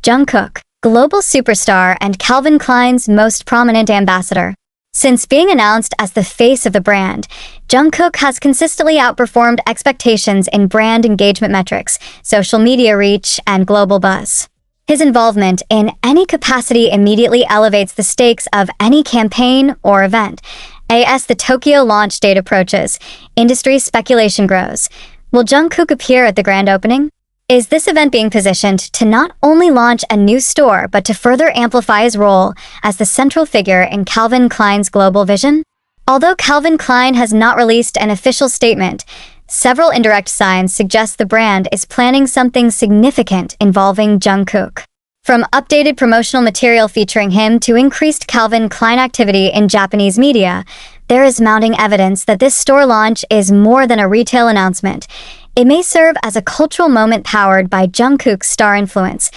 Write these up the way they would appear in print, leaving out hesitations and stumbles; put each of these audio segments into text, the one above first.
Jungkook, global superstar and Calvin Klein's most prominent ambassador. Since being announced as the face of the brand, Jungkook has consistently outperformed expectations in brand engagement metrics, social media reach, and global buzz. His involvement in any capacity immediately elevates the stakes of any campaign or event. As the Tokyo launch date approaches, industry speculation grows. Will Jungkook appear at the grand opening? Is this event being positioned to not only launch a new store, but to further amplify his role as the central figure in Calvin Klein's global vision? Although Calvin Klein has not released an official statement, several indirect signs suggest the brand is planning something significant involving Jungkook. From updated promotional material featuring him to increased Calvin Klein activity in Japanese media, there is mounting evidence that this store launch is more than a retail announcement. It may serve as a cultural moment powered by Jungkook's star influence.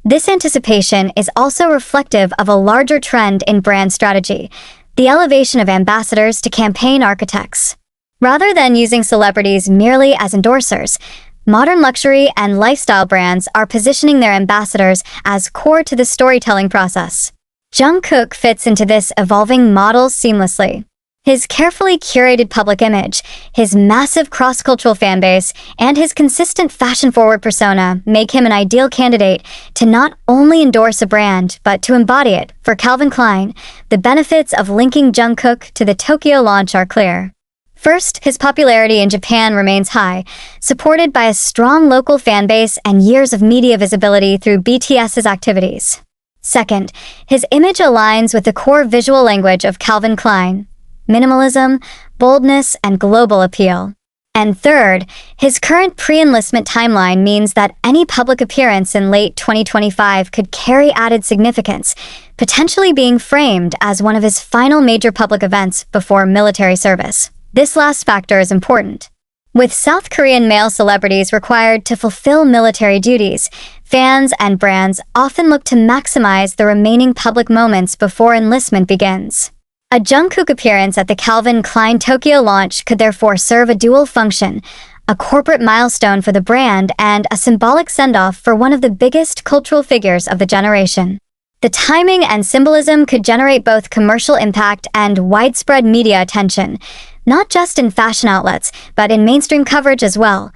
This anticipation is also reflective of a larger trend in brand strategy, the elevation of ambassadors to campaign architects. Rather than using celebrities merely as endorsers, modern luxury and lifestyle brands are positioning their ambassadors as core to the storytelling process. Jungkook fits into this evolving model seamlessly. His carefully curated public image, his massive cross-cultural fanbase, and his consistent fashion-forward persona make him an ideal candidate to not only endorse a brand, but to embody it. For Calvin Klein, the benefits of linking Jungkook to the Tokyo launch are clear. First, his popularity in Japan remains high, supported by a strong local fanbase and years of media visibility through BTS's activities. Second, his image aligns with the core visual language of Calvin Klein: minimalism, boldness, and global appeal. And third, his current pre-enlistment timeline means that any public appearance in late 2025 could carry added significance, potentially being framed as one of his final major public events before military service. This last factor is important. With South Korean male celebrities required to fulfill military duties, fans and brands often look to maximize the remaining public moments before enlistment begins. A Jungkook appearance at the Calvin Klein Tokyo launch could therefore serve a dual function: a corporate milestone for the brand and a symbolic send-off for one of the biggest cultural figures of the generation. The timing and symbolism could generate both commercial impact and widespread media attention, not just in fashion outlets, but in mainstream coverage as well.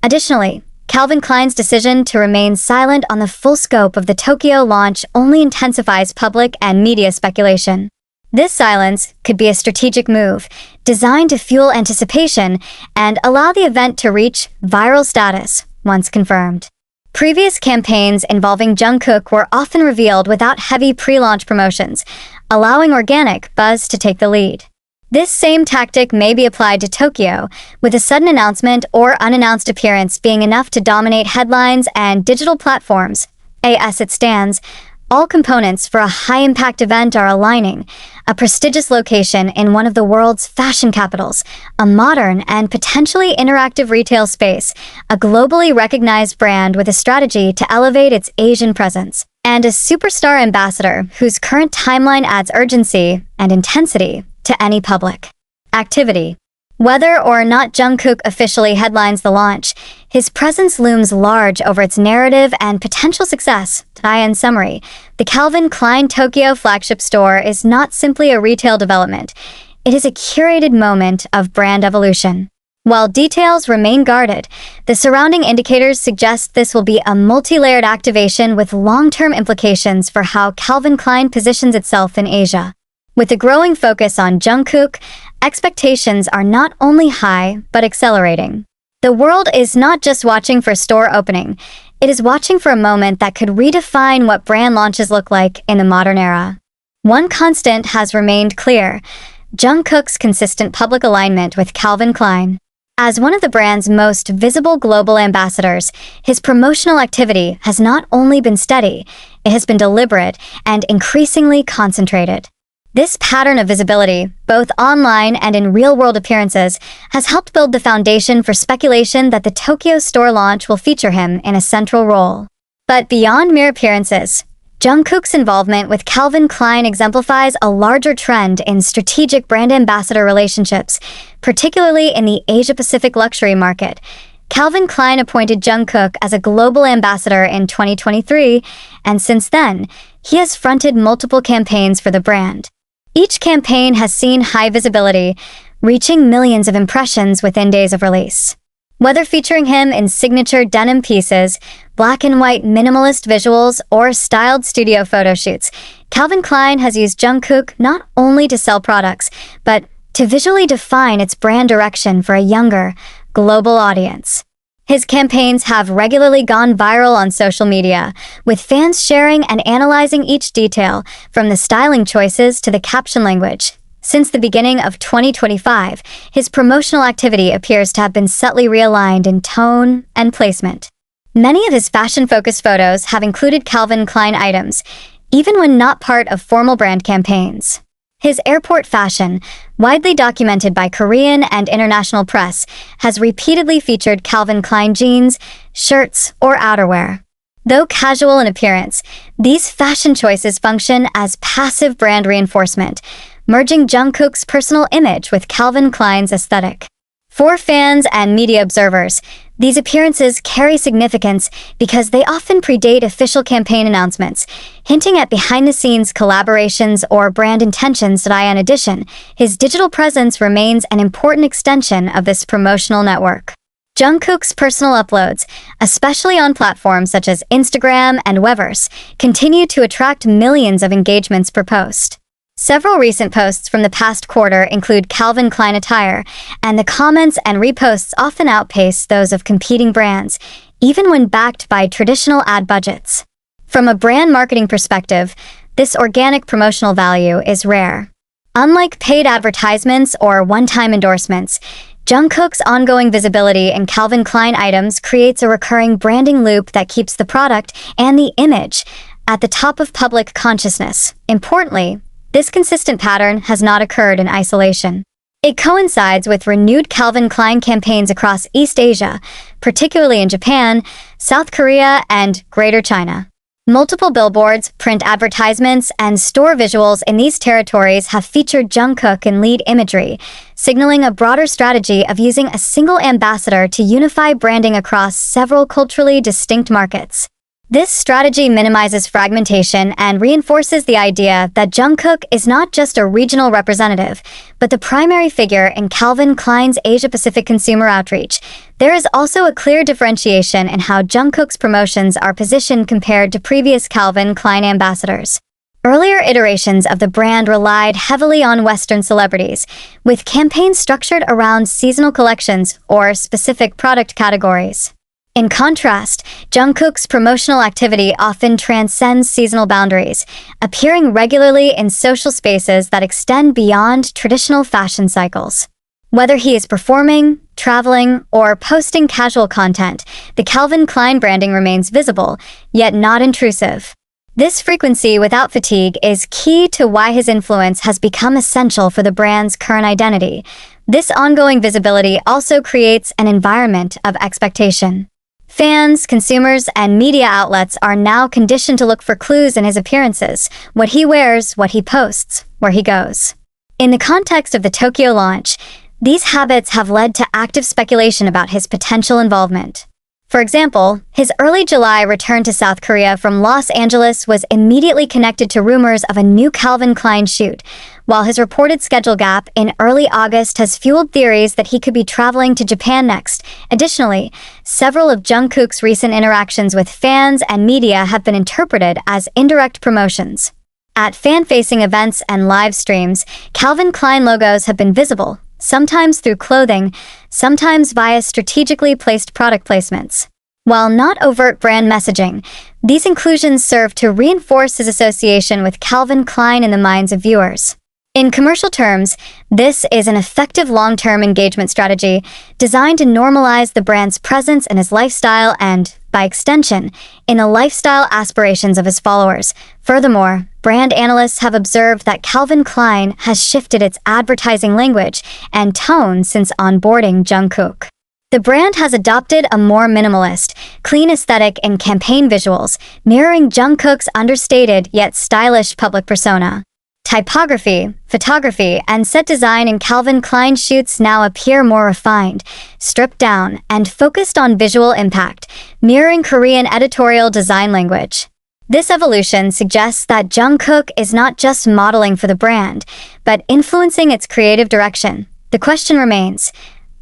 Additionally, Calvin Klein's decision to remain silent on the full scope of the Tokyo launch only intensifies public and media speculation. This silence could be a strategic move, designed to fuel anticipation and allow the event to reach viral status once confirmed. Previous campaigns involving Jungkook were often revealed without heavy pre-launch promotions, allowing organic buzz to take the lead. This same tactic may be applied to Tokyo, with a sudden announcement or unannounced appearance being enough to dominate headlines and digital platforms. As it stands, all components for a high-impact event are aligning: a prestigious location in one of the world's fashion capitals, a modern and potentially interactive retail space, a globally recognized brand with a strategy to elevate its Asian presence, and a superstar ambassador whose current timeline adds urgency and intensity to any public activity. Whether or not Jungkook officially headlines the launch, his presence looms large over its narrative and potential success. In summary, the Calvin Klein Tokyo flagship store is not simply a retail development. It is a curated moment of brand evolution. While details remain guarded, the surrounding indicators suggest this will be a multi-layered activation with long-term implications for how Calvin Klein positions itself in Asia. With a growing focus on Jungkook, expectations are not only high, but accelerating. The world is not just watching for store opening, it is watching for a moment that could redefine what brand launches look like in the modern era. One constant has remained clear: Jungkook's consistent public alignment with Calvin Klein. As one of the brand's most visible global ambassadors, his promotional activity has not only been steady, it has been deliberate and increasingly concentrated. This pattern of visibility, both online and in real-world appearances, has helped build the foundation for speculation that the Tokyo store launch will feature him in a central role. But beyond mere appearances, Jungkook's involvement with Calvin Klein exemplifies a larger trend in strategic brand ambassador relationships, particularly in the Asia-Pacific luxury market. Calvin Klein appointed Jungkook as a global ambassador in 2023, and since then, he has fronted multiple campaigns for the brand. Each campaign has seen high visibility, reaching millions of impressions within days of release. Whether featuring him in signature denim pieces, black and white minimalist visuals, or styled studio photo shoots, Calvin Klein has used Jungkook not only to sell products, but to visually define its brand direction for a younger, global audience. His campaigns have regularly gone viral on social media, with fans sharing and analyzing each detail, from the styling choices to the caption language. Since the beginning of 2025, his promotional activity appears to have been subtly realigned in tone and placement. Many of his fashion-focused photos have included Calvin Klein items, even when not part of formal brand campaigns. His airport fashion, widely documented by Korean and international press, has repeatedly featured Calvin Klein jeans, shirts, or outerwear. Though casual in appearance, these fashion choices function as passive brand reinforcement, merging Jungkook's personal image with Calvin Klein's aesthetic. For fans and media observers, these appearances carry significance because they often predate official campaign announcements, hinting at behind-the-scenes collaborations or brand intentions. In addition, his digital presence remains an important extension of this promotional network. Jungkook's personal uploads, especially on platforms such as Instagram and Weverse, continue to attract millions of engagements per post. Several recent posts from the past quarter include Calvin Klein attire, and the comments and reposts often outpace those of competing brands, even when backed by traditional ad budgets. From a brand marketing perspective, this organic promotional value is rare. Unlike paid advertisements or one-time endorsements, Jungkook's ongoing visibility in Calvin Klein items creates a recurring branding loop that keeps the product and the image at the top of public consciousness. Importantly, this consistent pattern has not occurred in isolation. It coincides with renewed Calvin Klein campaigns across East Asia, particularly in Japan, South Korea, and Greater China. Multiple billboards, print advertisements, and store visuals in these territories have featured Jungkook in lead imagery, signaling a broader strategy of using a single ambassador to unify branding across several culturally distinct markets. This strategy minimizes fragmentation and reinforces the idea that Jungkook is not just a regional representative, but the primary figure in Calvin Klein's Asia-Pacific consumer outreach. There is also a clear differentiation in how Jungkook's promotions are positioned compared to previous Calvin Klein ambassadors. Earlier iterations of the brand relied heavily on Western celebrities, with campaigns structured around seasonal collections or specific product categories. In contrast, Jungkook's promotional activity often transcends seasonal boundaries, appearing regularly in social spaces that extend beyond traditional fashion cycles. Whether he is performing, traveling, or posting casual content, the Calvin Klein branding remains visible, yet not intrusive. This frequency without fatigue is key to why his influence has become essential for the brand's current identity. This ongoing visibility also creates an environment of expectation. Fans, consumers, and media outlets are now conditioned to look for clues in his appearances, what he wears, what he posts, where he goes. In the context of the Tokyo launch, these habits have led to active speculation about his potential involvement. For example, his early July return to South Korea from Los Angeles was immediately connected to rumors of a new Calvin Klein shoot, while his reported schedule gap in early August has fueled theories that he could be traveling to Japan next. Additionally, several of Jungkook's recent interactions with fans and media have been interpreted as indirect promotions. At fan-facing events and live streams, Calvin Klein logos have been visible, sometimes through clothing, sometimes via strategically placed product placements. While not overt brand messaging, these inclusions serve to reinforce his association with Calvin Klein in the minds of viewers. In commercial terms, this is an effective long-term engagement strategy designed to normalize the brand's presence in his lifestyle and, by extension, in the lifestyle aspirations of his followers. Furthermore, brand analysts have observed that Calvin Klein has shifted its advertising language and tone since onboarding Jungkook. The brand has adopted a more minimalist, clean aesthetic in campaign visuals, mirroring Jungkook's understated yet stylish public persona. Typography, photography, and set design in Calvin Klein shoots now appear more refined, stripped down, and focused on visual impact, mirroring Korean editorial design language. This evolution suggests that Jungkook is not just modeling for the brand, but influencing its creative direction. The question remains,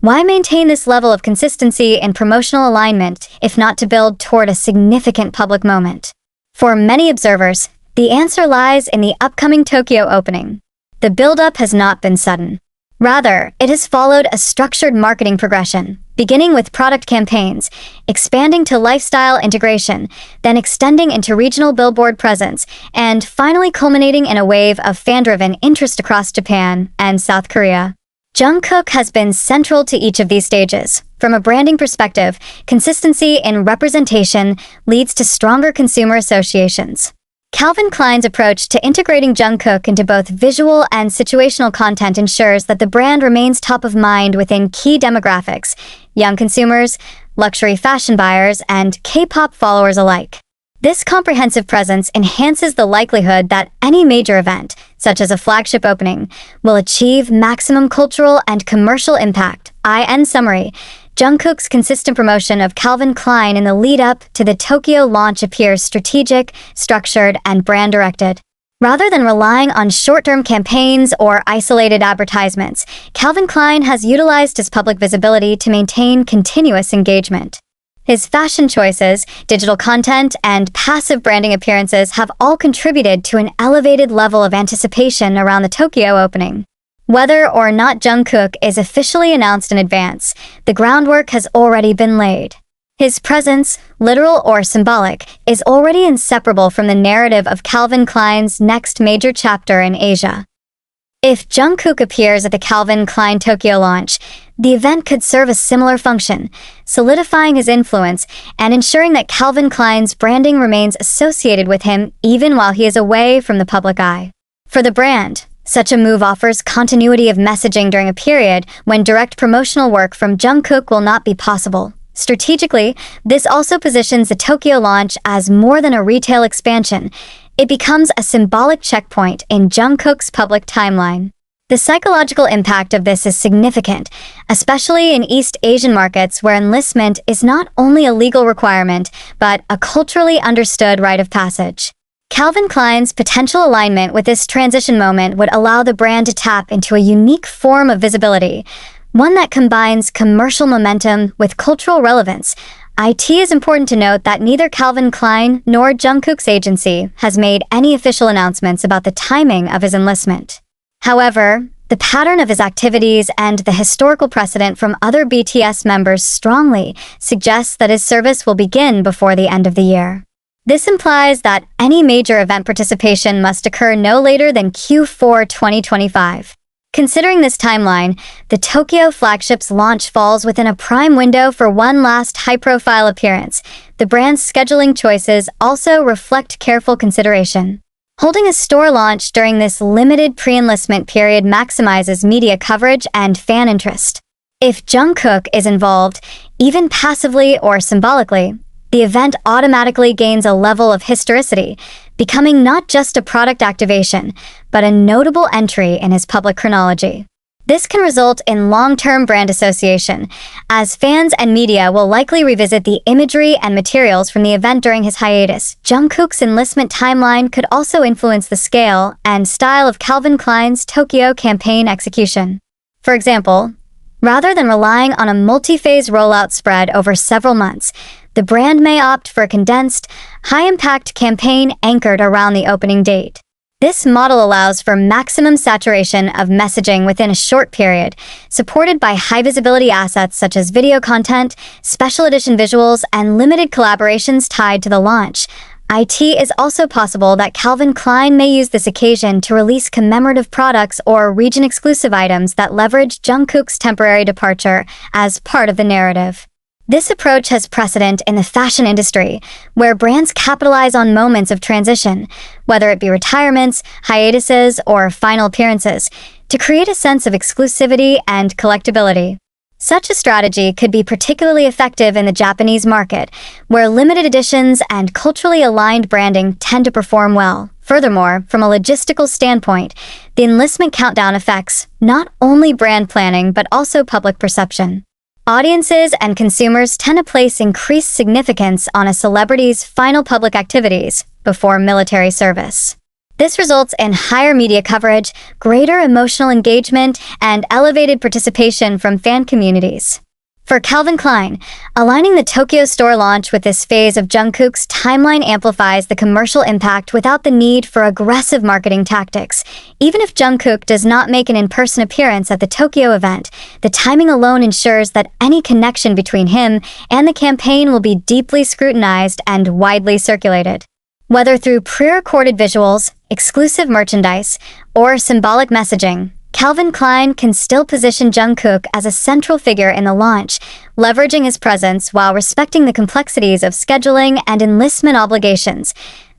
why maintain this level of consistency in promotional alignment if not to build toward a significant public moment? For many observers, the answer lies in the upcoming Tokyo opening. The build-up has not been sudden. Rather, it has followed a structured marketing progression, beginning with product campaigns, expanding to lifestyle integration, then extending into regional billboard presence, and finally culminating in a wave of fan-driven interest across Japan and South Korea. Jungkook has been central to each of these stages. From a branding perspective, consistency in representation leads to stronger consumer associations. Calvin Klein's approach to integrating Jungkook into both visual and situational content ensures that the brand remains top of mind within key demographics, young consumers, luxury fashion buyers, and K-pop followers alike. This comprehensive presence enhances the likelihood that any major event, such as a flagship opening, will achieve maximum cultural and commercial impact. In summary, Jungkook's consistent promotion of Calvin Klein in the lead-up to the Tokyo launch appears strategic, structured, and brand-directed. Rather than relying on short-term campaigns or isolated advertisements, Calvin Klein has utilized his public visibility to maintain continuous engagement. His fashion choices, digital content, and passive branding appearances have all contributed to an elevated level of anticipation around the Tokyo opening. Whether or not Jungkook is officially announced in advance, the groundwork has already been laid. His presence, literal or symbolic, is already inseparable from the narrative of Calvin Klein's next major chapter in Asia. If Jungkook appears at the Calvin Klein Tokyo launch, the event could serve a similar function, solidifying his influence and ensuring that Calvin Klein's branding remains associated with him even while he is away from the public eye. For the brand, such a move offers continuity of messaging during a period when direct promotional work from Jungkook will not be possible. Strategically, this also positions the Tokyo launch as more than a retail expansion. It becomes a symbolic checkpoint in Jungkook's public timeline. The psychological impact of this is significant, especially in East Asian markets where enlistment is not only a legal requirement, but a culturally understood rite of passage. Calvin Klein's potential alignment with this transition moment would allow the brand to tap into a unique form of visibility, one that combines commercial momentum with cultural relevance. It is important to note that neither Calvin Klein nor Jungkook's agency has made any official announcements about the timing of his enlistment. However, the pattern of his activities and the historical precedent from other BTS members strongly suggests that his service will begin before the end of the year. This implies that any major event participation must occur no later than Q4 2025. Considering this timeline, the Tokyo flagship's launch falls within a prime window for one last high-profile appearance. The brand's scheduling choices also reflect careful consideration. Holding a store launch during this limited pre-enlistment period maximizes media coverage and fan interest. If Jungkook is involved, even passively or symbolically, the event automatically gains a level of historicity, becoming not just a product activation, but a notable entry in his public chronology. This can result in long-term brand association, as fans and media will likely revisit the imagery and materials from the event during his hiatus. Jungkook's enlistment timeline could also influence the scale and style of Calvin Klein's Tokyo campaign execution. For example, rather than relying on a multi-phase rollout spread over several months, the brand may opt for a condensed, high-impact campaign anchored around the opening date. This model allows for maximum saturation of messaging within a short period, supported by high-visibility assets such as video content, special edition visuals, and limited collaborations tied to the launch. It is also possible that Calvin Klein may use this occasion to release commemorative products or region-exclusive items that leverage Jungkook's temporary departure as part of the narrative. This approach has precedent in the fashion industry, where brands capitalize on moments of transition, whether it be retirements, hiatuses, or final appearances, to create a sense of exclusivity and collectability. Such a strategy could be particularly effective in the Japanese market, where limited editions and culturally aligned branding tend to perform well. Furthermore, from a logistical standpoint, the enlistment countdown affects not only brand planning but also public perception. Audiences and consumers tend to place increased significance on a celebrity's final public activities before military service. This results in higher media coverage, greater emotional engagement, and elevated participation from fan communities. For Calvin Klein, aligning the Tokyo store launch with this phase of Jungkook's timeline amplifies the commercial impact without the need for aggressive marketing tactics. Even if Jungkook does not make an in-person appearance at the Tokyo event, the timing alone ensures that any connection between him and the campaign will be deeply scrutinized and widely circulated. Whether through pre-recorded visuals, exclusive merchandise, or symbolic messaging, Calvin Klein can still position Jungkook as a central figure in the launch, leveraging his presence while respecting the complexities of scheduling and enlistment obligations.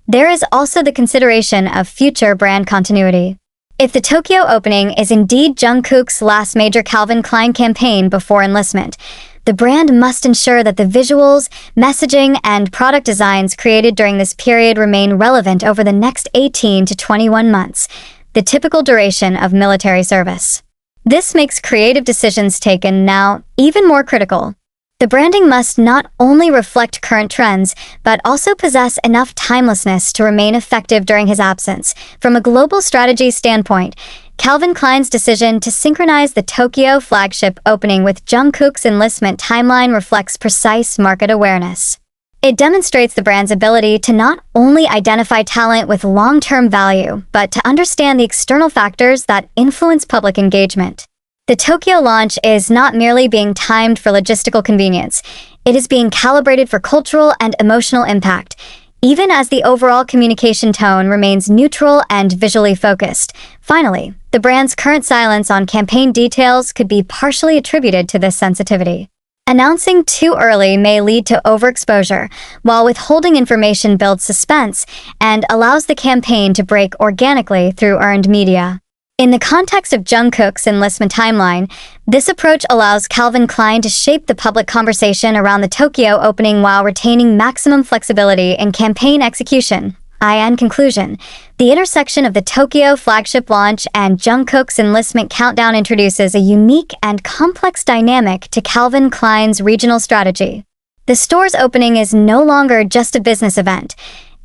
There is also the consideration of future brand continuity. If the Tokyo opening is indeed Jungkook's last major Calvin Klein campaign before enlistment, the brand must ensure that the visuals, messaging, and product designs created during this period remain relevant over the next 18 to 21 months, the typical duration of military service. This makes creative decisions taken now even more critical. The branding must not only reflect current trends, but also possess enough timelessness to remain effective during his absence. From a global strategy standpoint, Calvin Klein's decision to synchronize the Tokyo flagship opening with Jungkook's enlistment timeline reflects precise market awareness. It demonstrates the brand's ability to not only identify talent with long-term value, but to understand the external factors that influence public engagement. The Tokyo launch is not merely being timed for logistical convenience, it is being calibrated for cultural and emotional impact, even as the overall communication tone remains neutral and visually focused. Finally, the brand's current silence on campaign details could be partially attributed to this sensitivity. Announcing too early may lead to overexposure, while withholding information builds suspense and allows the campaign to break organically through earned media. In the context of Jungkook's enlistment timeline, this approach allows Calvin Klein to shape the public conversation around the Tokyo opening while retaining maximum flexibility in campaign execution. In conclusion, the intersection of the Tokyo flagship launch and Jungkook's enlistment countdown introduces a unique and complex dynamic to Calvin Klein's regional strategy. The store's opening is no longer just a business event.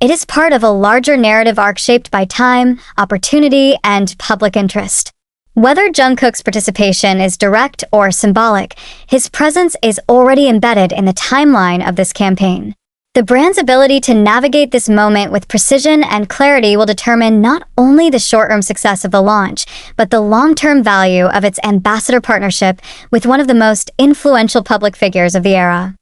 It is part of a larger narrative arc shaped by time, opportunity, and public interest. Whether Jungkook's participation is direct or symbolic, his presence is already embedded in the timeline of this campaign. The brand's ability to navigate this moment with precision and clarity will determine not only the short-term success of the launch, but the long-term value of its ambassador partnership with one of the most influential public figures of the era.